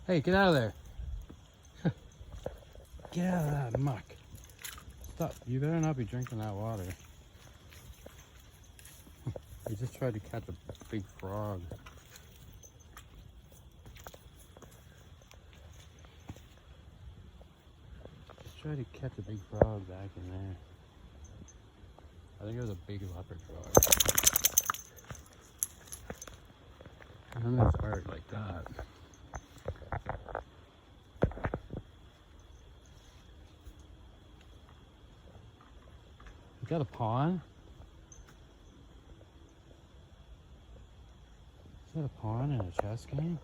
Hey, get out of there. Get out of that muck. Stop. You better not be drinking that water. He just tried to catch a big frog. Just tried to catch a big frog back in there. I think it was a big leopard frog. And then there's art like that. You got a pawn? Is that a pawn in a chess game?